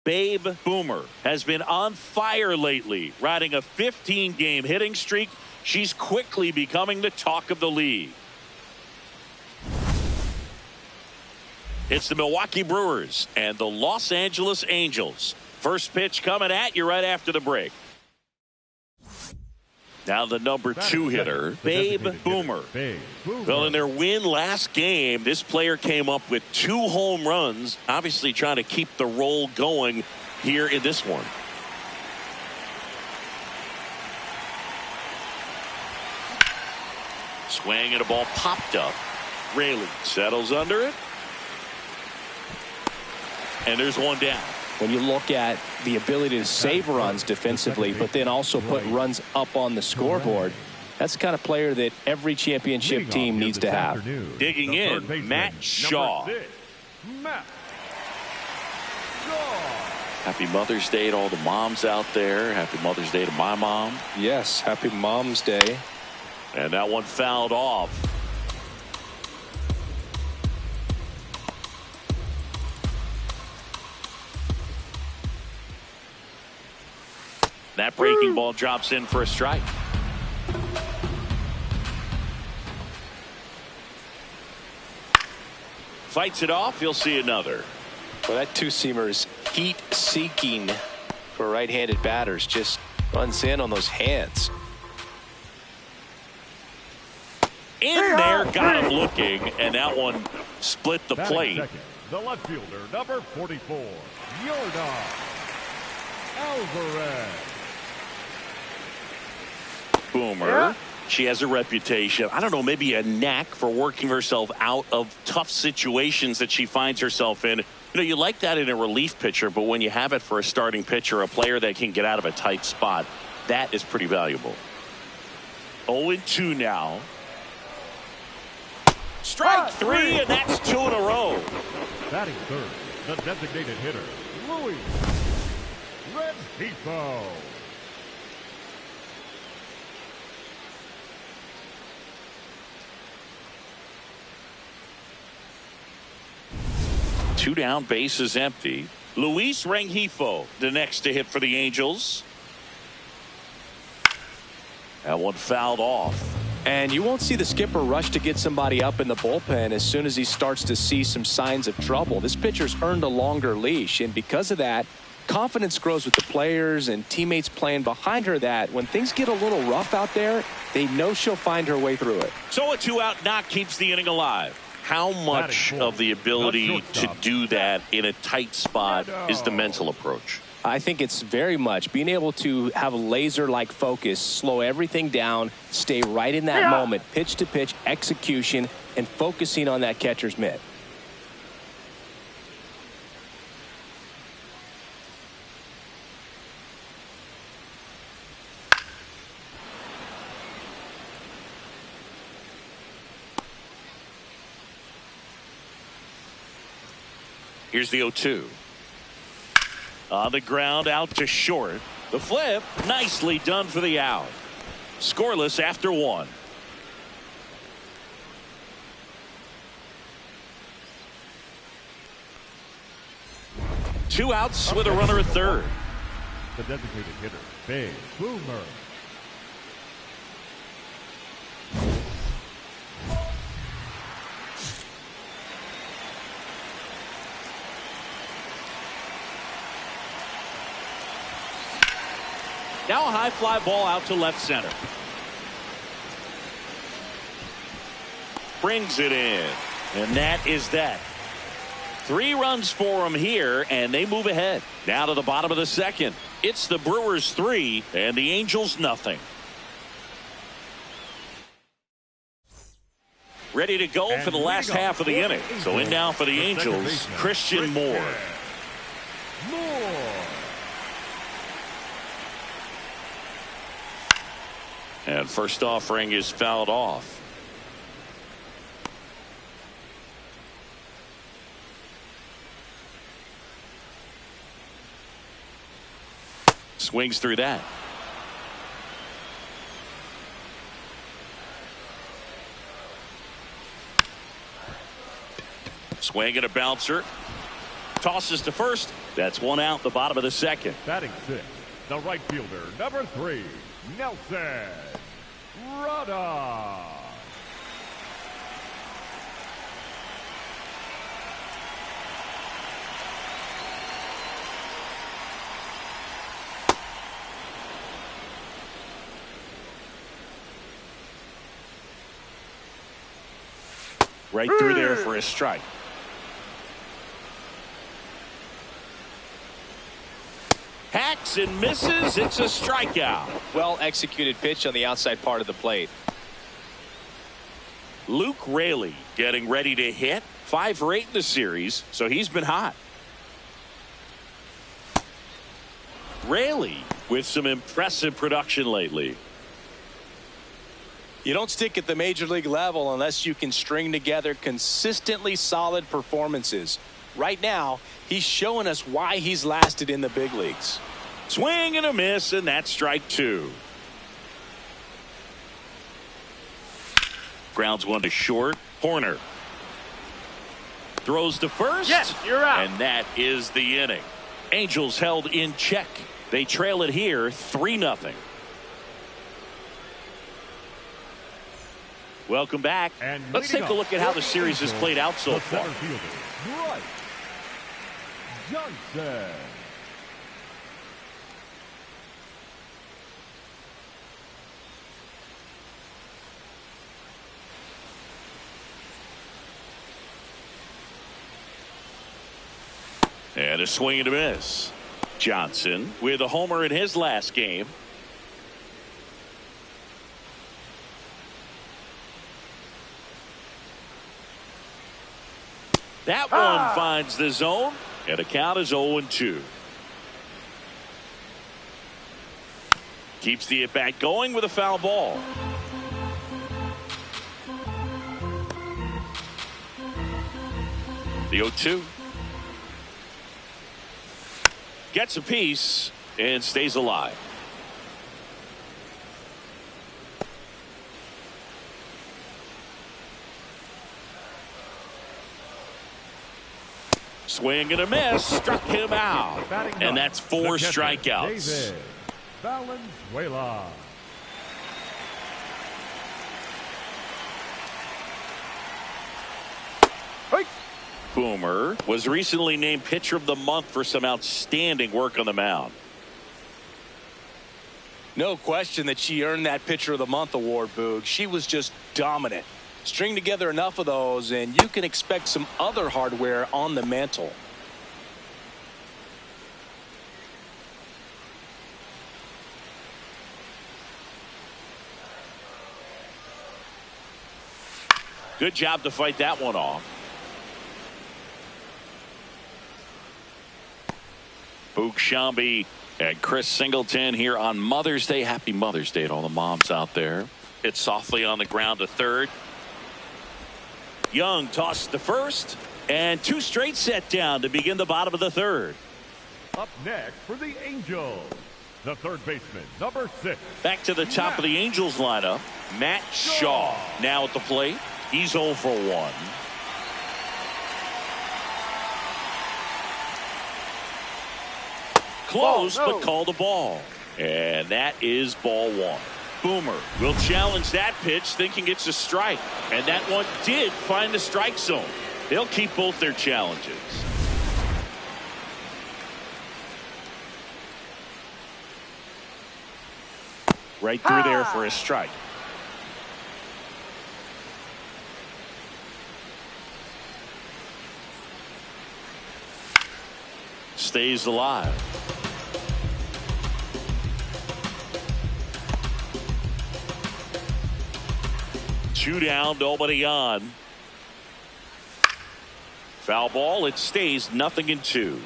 Babe Boomer has been on fire lately, riding a 15-game hitting streak. She's quickly becoming the talk of the league. It's the Milwaukee Brewers and the Los Angeles Angels. First pitch coming at you right after the break. Now the number 2 hitter, Babe Boomer. Well, in their win last game, this player came up with 2 home runs, obviously trying to keep the roll going here in this one. Swing and a ball popped up. Rayleigh settles under it. And there's one down. When you look at the ability to save runs defensively, but then also put runs up on the scoreboard, that's the kind of player that every championship team needs to have. Digging in, Matt Shaw. Happy Mother's Day to all the moms out there. Happy Mother's Day to my mom. Yes, happy Mom's Day. And that one fouled off. That breaking ball drops in for a strike. Fights it off. You'll see another. Well, that two-seamer is heat-seeking for right-handed batters. Just runs in on those hands. In there, got him looking, and that one split the plate. The left fielder, number 44, Yordan Alvarez. Boomer. She has a reputation, I don't know, maybe a knack for working herself out of tough situations that she finds herself in. You know, you like that in a relief pitcher, but when you have it for a starting pitcher, a player that can get out of a tight spot, that is pretty valuable. 0-2 now. Strike 3, and that's 2 in a row. Batting third, the designated hitter, Luis Rengifo. Two down, bases empty. Luis Rengifo, the next to hit for the Angels. That one fouled off. And you won't see the skipper rush to get somebody up in the bullpen as soon as he starts to see some signs of trouble. This pitcher's earned a longer leash, and because of that, confidence grows with the players and teammates playing behind her that when things get a little rough out there, they know she'll find her way through it. So a 2-out knock keeps the inning alive. How much of the ability to do that in a tight spot is the mental approach? I think it's very much being able to have a laser-like focus, slow everything down, stay right in that moment, pitch to pitch, execution, and focusing on that catcher's mitt. Here's the 0-2. On the ground, out to short. The flip, nicely done for the out. Scoreless after 1. Two outs with a runner at third. The designated hitter, Babe Boomer. Now a high fly ball out to left center. Brings it in. And that is that. 3 runs for them here, and they move ahead. Now to the bottom of the second. It's the Brewers 3 and the Angels nothing. Ready to go for the last half of the inning. So in now for the Angels, Christian Moore. And first offering is fouled off. Swings through that. Swing and a bouncer. Tosses to first. That's one out, the bottom of the second. Batting sixth, the right fielder, number 3, Nelson Rada. Right through there for a strike. Hacks and misses. It's a strikeout. Well executed pitch on the outside part of the plate. Luke Raley getting ready to hit. 5 for 8 in the series, so he's been hot. Raley with some impressive production lately. You don't stick at the major league level unless you can string together consistently solid performances. Right now, he's showing us why he's lasted in the big leagues. Swing and a miss, and that's strike 2. Grounds one to short. Horner throws to first. Yes, you're out. And that is the inning. Angels held in check. They trail it here 3-0. Welcome back. And let's take a look at how the series has played out so far. Bryce Johnson. And a swing and a miss. Johnson with a homer in his last game. That one finds the zone, and the count is 0-2. Keeps the at-bat going with a foul ball. The 0-2. Gets a piece and stays alive. Swing and a miss, struck him out. And that's 4 strikeouts. David Valenzuela. Boomer was recently named Pitcher of the Month for some outstanding work on the mound. No question that she earned that Pitcher of the Month award, Boog. She was just dominant. String together enough of those, and you can expect some other hardware on the mantle. Good job to fight that one off. Boog Sciambi and Chris Singleton here on Mother's Day. Happy Mother's Day to all the moms out there. Hits softly on the ground to third. Young tosses to first, and 2 straight set down to begin the bottom of the third. Up next for the Angels, the third baseman, number 6. Back to the top of the Angels lineup, Matt Shaw now at the plate. He's 0 for 1. Close, but called a ball. And that is ball 1. Boomer will challenge that pitch, thinking it's a strike. And that one did find the strike zone. They'll keep both their challenges. Right through there for a strike. Stays alive. 2 down, nobody on. Foul ball. It stays 0-2.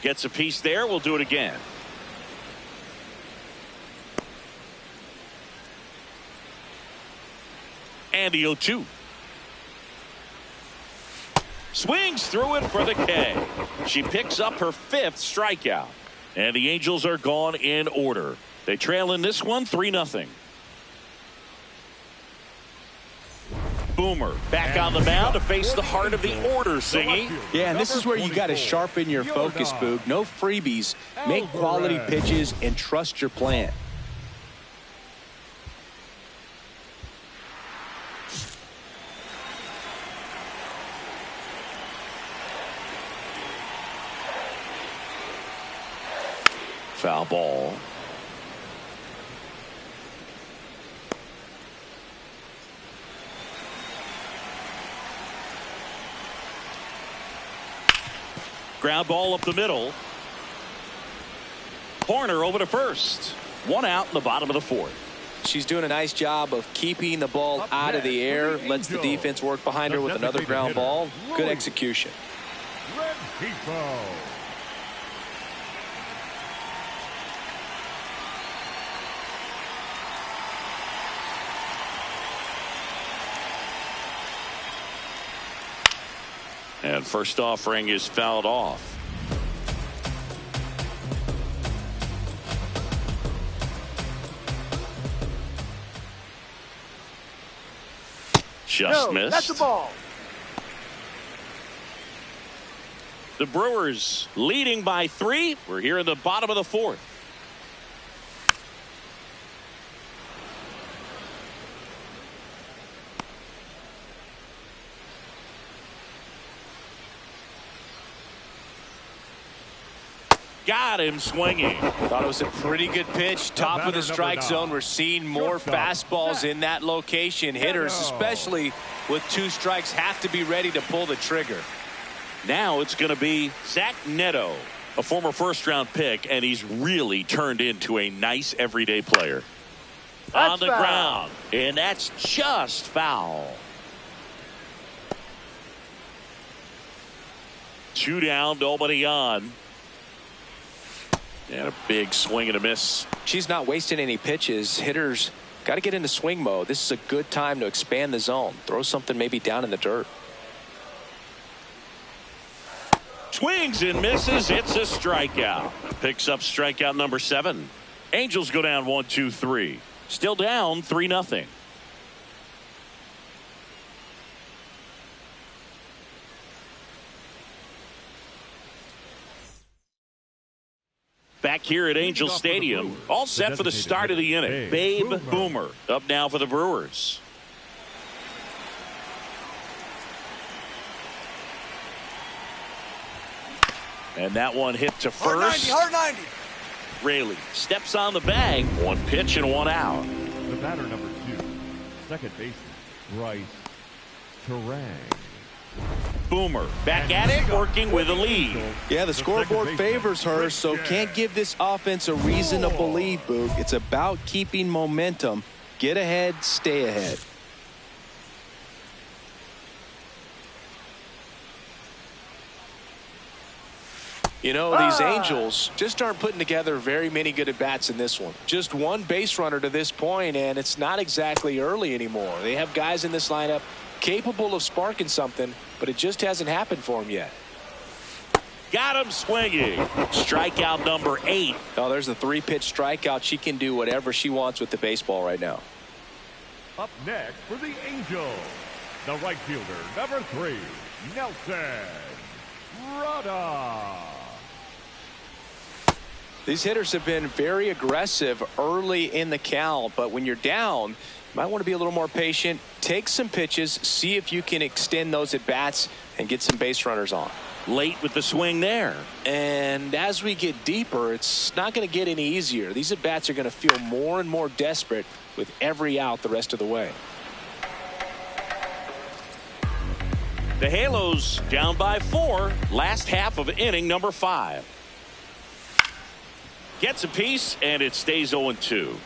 Gets a piece there. We'll do it again. And the 0-2. Swings through it for the K. She picks up her 5th strikeout. And the Angels are gone in order. They trail in this one 3-0. Boomer back on the mound to face the heart of the order, Singy. Yeah, and this is where you got to sharpen your focus, Boog. No freebies. Make quality pitches and trust your plan. Foul ball. Ground ball up the middle. Corner over to first. 1 out in the bottom of the 4th. She's doing a nice job of keeping the ball out of the air. Lets the defense work behind her with another ground ball. Good execution. And first offering is fouled off. Just missed. That's the ball. The Brewers leading by 3. We're here in the bottom of the 4th. Got him swinging. Thought it was a pretty good pitch. Top of the strike zone. We're seeing more fastballs in that location. Hitters, especially with 2 strikes, have to be ready to pull the trigger. Now it's going to be Zach Neto, a former first-round pick, and he's really turned into a nice everyday player. That's on the foul. Ground, and that's just foul. 2 down, nobody on. And a big swing and a miss. She's not wasting any pitches. Hitters got to get into swing mode. This is a good time to expand the zone. Throw something maybe down in the dirt. Swings and misses. It's a strikeout. Picks up strikeout number 7. Angels go down 1-2-3. Still down 3-0. Back here at Angel Stadium, all set for the start of the inning. Babe Boomer up now for the Brewers. And that one hit to first. Hard 90. Raley steps on the bag. 1 pitch and 1 out. The batter number 2, second baseman, Bryce Terang. Boomer back at it, working with a lead. Yeah, the scoreboard favors her, so can't give this offense a reason to believe, Boog. It's about keeping momentum. Get ahead, stay ahead. You know, these Angels just aren't putting together very many good at-bats in this one. Just 1 base runner to this point, and it's not exactly early anymore. They have guys in this lineup capable of sparking something, but it just hasn't happened for them yet. Got him swinging. Strikeout number 8. Oh, there's a 3-pitch strikeout. She can do whatever she wants with the baseball right now. Up next for the Angels, the right fielder, number 3, Nelson Rada. These hitters have been very aggressive early in the count, but when you're down, you might want to be a little more patient. Take some pitches, see if you can extend those at bats and get some base runners on. Late with the swing there. And as we get deeper, it's not going to get any easier. These at bats are going to feel more and more desperate with every out the rest of the way. The Halos down by 4. Last half of inning number 5. Gets a piece, and it stays 0-2.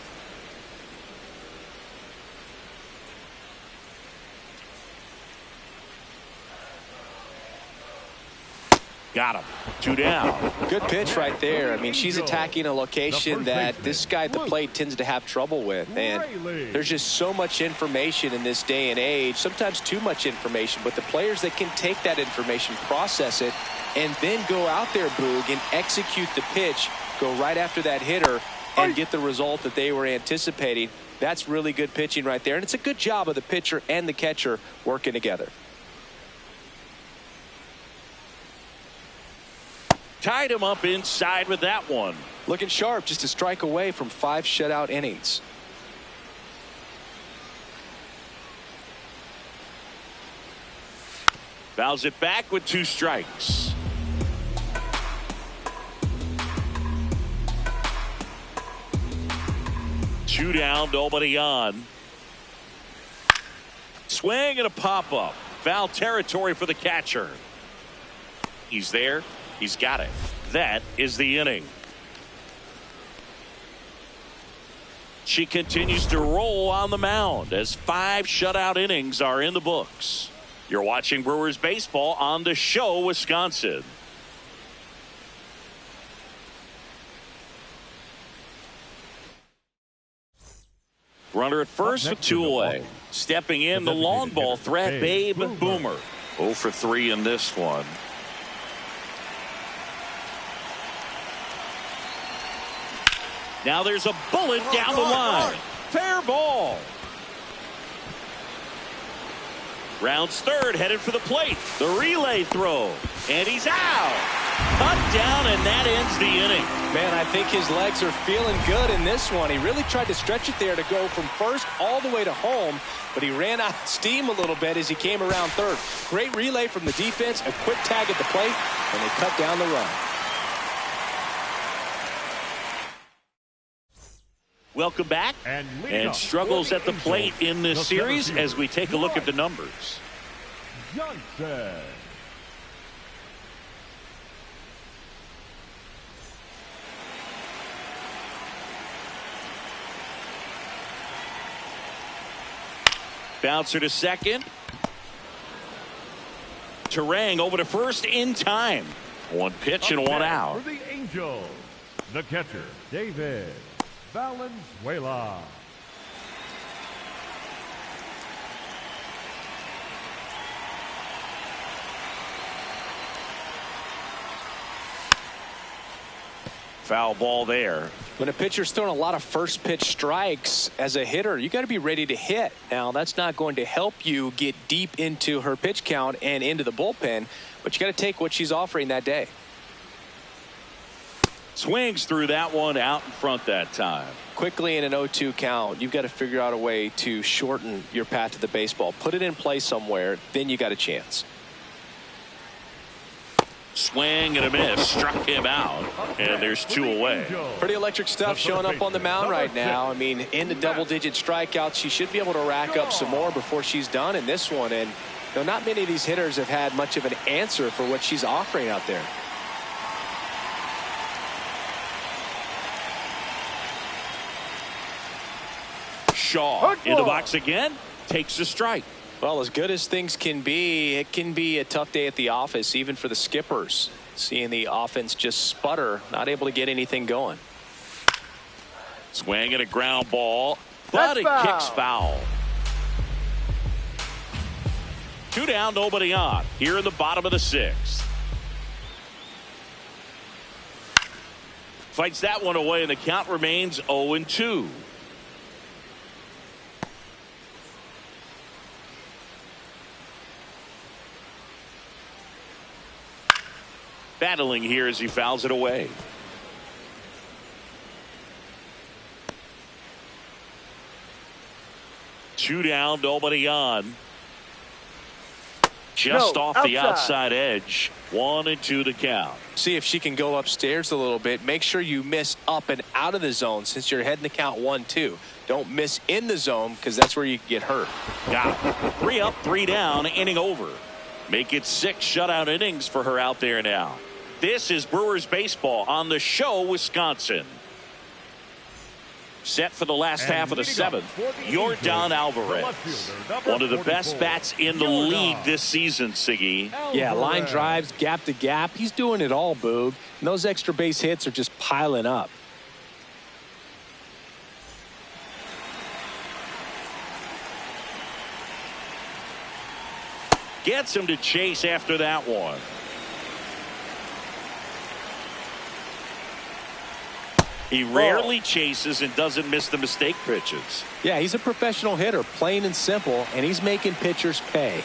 Got him. 2 down. Good pitch right there. I mean, she's attacking a location that this guy at the plate tends to have trouble with. And there's just so much information in this day and age, sometimes too much information. But the players that can take that information, process it, and then go out there, Boog, and execute the pitch, go right after that hitter, and get the result that they were anticipating. That's really good pitching right there. And it's a good job of the pitcher and the catcher working together. Tied him up inside with that one. Looking sharp, just a strike away from 5 shutout innings. Fouls it back with 2 strikes. Two down, nobody on. Swing and a pop-up. Foul territory for the catcher. He's there. He's got it. That is the inning. She continues to roll on the mound as 5 shutout innings are in the books. You're watching Brewers baseball on the show, Wisconsin. Runner at first with 2 away. Stepping in the long ball threat, Babe Boomer. 0 for 3 in this one. Now there's a bullet down the line. Fair ball. Rounds third, headed for the plate. The relay throw. And he's out. Cut down, and that ends the inning. Man, I think his legs are feeling good in this one. He really tried to stretch it there to go from first all the way to home, but he ran out of steam a little bit as he came around third. Great relay from the defense, a quick tag at the plate, and they cut down the run. Welcome back. And struggles at the plate in this series as we take a look at the numbers. Johnson. Bouncer to second. Terang over to first in time. 1 pitch and 1 out. For the Angels, the catcher, David Valenzuela. Foul ball there. When a pitcher's throwing a lot of first pitch strikes as a hitter, you got to be ready to hit. Now, that's not going to help you get deep into her pitch count and into the bullpen, but you got to take what she's offering that day. Swings through that one out in front that time. Quickly in an 0-2 count, you've got to figure out a way to shorten your path to the baseball. Put it in play somewhere, then you got a chance. Swing and a miss. Struck him out. And there's 2 away. Pretty electric stuff showing up on the mound right now. I mean, in the double-digit strikeouts, she should be able to rack up some more before she's done in this one. And you know, not many of these hitters have had much of an answer for what she's offering out there. Shaw in the box again. Takes a strike. Well, as good as things can be, it can be a tough day at the office, even for the skippers. Seeing the offense just sputter, not able to get anything going. Swing and a ground ball, but it kicks foul. 2 down, nobody on. Here in the bottom of the 6th. Fights that one away, and the count remains 0-2. Battling here as he fouls it away. Two down, nobody on. Just off the outside edge. 1-2 to count. See if she can go upstairs a little bit. Make sure you miss up and out of the zone since you're heading to count 1-2. Don't miss in the zone because that's where you get hurt. Got it. 3 up, 3 down, inning over. Make it 6 shutout innings for her out there now. This is Brewers baseball on the show, Wisconsin. Set for the last And half of the leading up 7th, for the Yordan Angels, Alvarez. the left fielder, number One of the 44, best bats in the Yordan league this season, Siggy. Yeah, line Alvarez. drives, gap to gap. He's doing it all, Boog. And those extra base hits are just piling up. Gets him to chase after that one. He rarely chases and doesn't miss the mistake pitches. Yeah, he's a professional hitter, plain and simple, and he's making pitchers pay.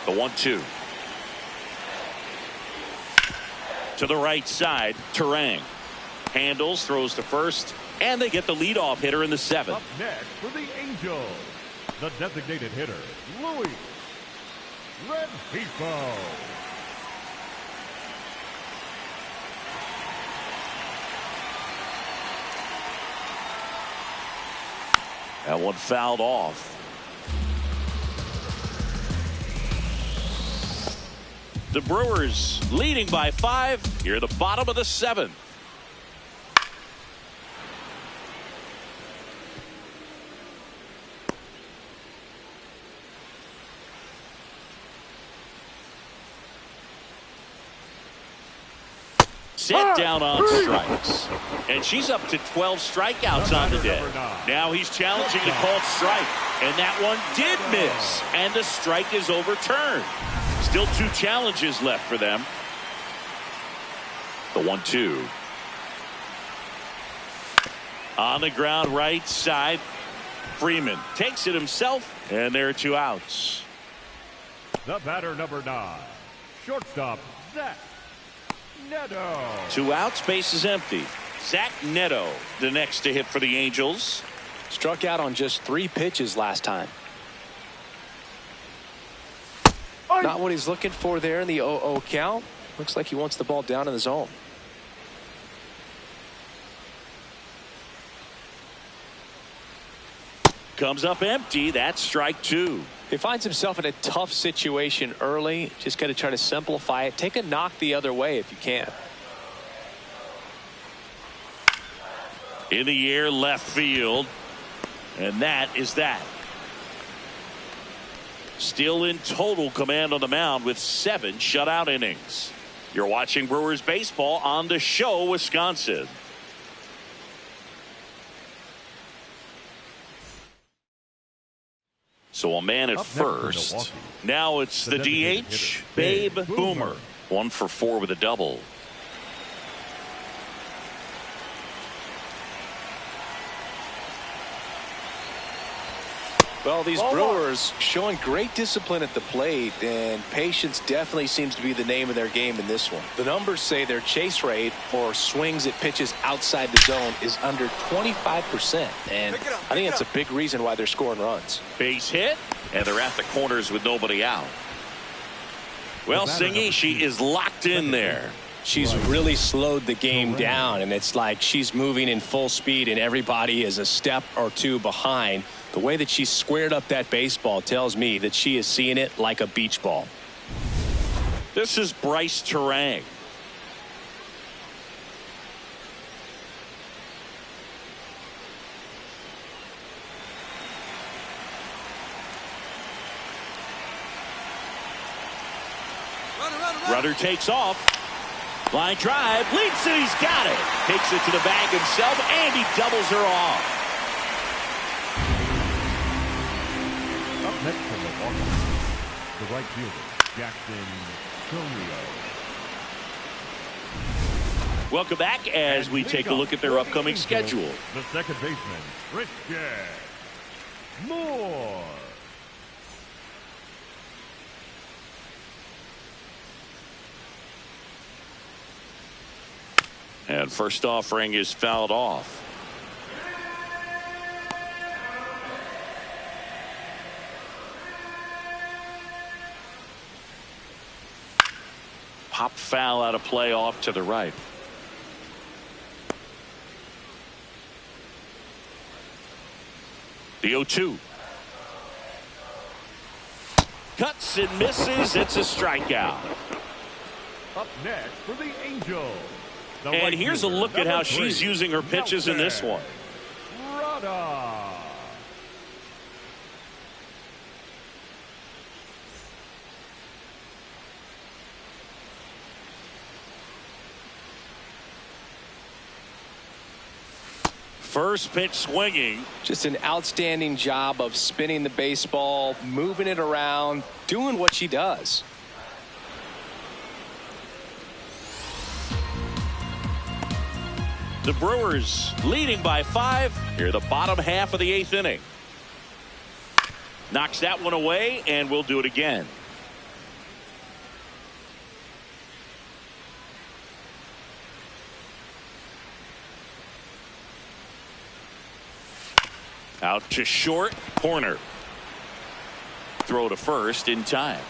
The 1-2. To the right side, Terang handles, throws to first, and they get the leadoff hitter in the 7th. Up next for the Angels, the designated hitter, Louis Renfifo. That one fouled off. The Brewers leading by 5 here at the bottom of the 7th. Set down on strikes. And she's up to 12 strikeouts on the day. Now he's challenging the called strike. And that one did miss. And the strike is overturned. Still 2 challenges left for them. The 1-2. On the ground right side. Freeman takes it himself. And there are 2 outs. The batter, number 9, shortstop, Zach Neto. 2 outs, base is empty. Zach Neto, the next to hit for the Angels. Struck out on just 3 pitches last time. Not what he's looking for there in the 0-0 count. Looks like he wants the ball down in the zone. Comes up empty. That's strike 2. He finds himself in a tough situation early. Just got to try to simplify it. Take a knock the other way if you can. In the air, left field. And that is that. Still in total command on the mound with 7 shutout innings. You're watching Brewers baseball on The Show, Wisconsin. So a man at first. Now it's the DH, Babe Boomer. 1 for 4 with a double. Well, these Brewers showing great discipline at the plate, and patience definitely seems to be the name of their game in this one. The numbers say their chase rate or swings at pitches outside the zone is under 25%, and I think that's a big reason why they're scoring runs. Base hit, and they're at the corners with nobody out. Well, Singy, she is locked in there. She's really slowed the game down, and it's like she's moving in full speed and everybody is a step or 2 behind. The way that she squared up that baseball tells me that she is seeing it like a beach ball. This is Bryce Terang. Runner takes off. Line drive, leaps it, he's got it. Takes it to the bag himself, and he doubles her off. Up next from Milwaukee, the right fielder, Jackson Romeo. Welcome back as we take a look at their upcoming schedule. The second baseman, Christian Moore. And first offering is fouled off. Pop foul out of play off to the right. The 0-2. Cuts and misses. It's a strikeout. Up next for the Angels. And here's a look at how she's using her pitches in this one. Rada. First pitch swinging. Just an outstanding job of spinning the baseball, moving it around, doing what she does. The Brewers leading by 5 here the bottom half of the 8th inning. Knocks that one away, and we'll do it again. Out to short. Corner. Throw to first in time.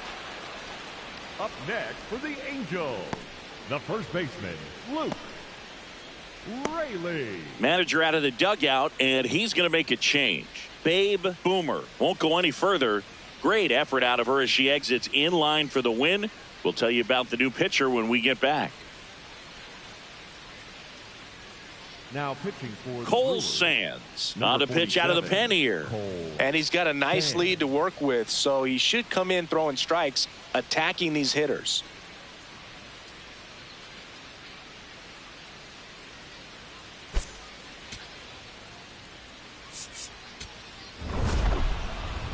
Up next for the Angels, the first baseman, Luke Rayleigh. Manager out of the dugout, and he's going to make a change. Babe Boomer won't go any further. Great effort out of her as she exits in line for the win. We'll tell you about the new pitcher when we get back. Now pitching for Cole Sands on a pitch out of the pen here. And he's got a nice lead to work with, so he should come in throwing strikes, attacking these hitters.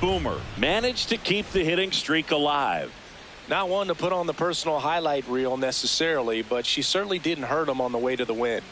Boomer managed to keep the hitting streak alive. Not one to put on the personal highlight reel necessarily, but she certainly didn't hurt him on the way to the win.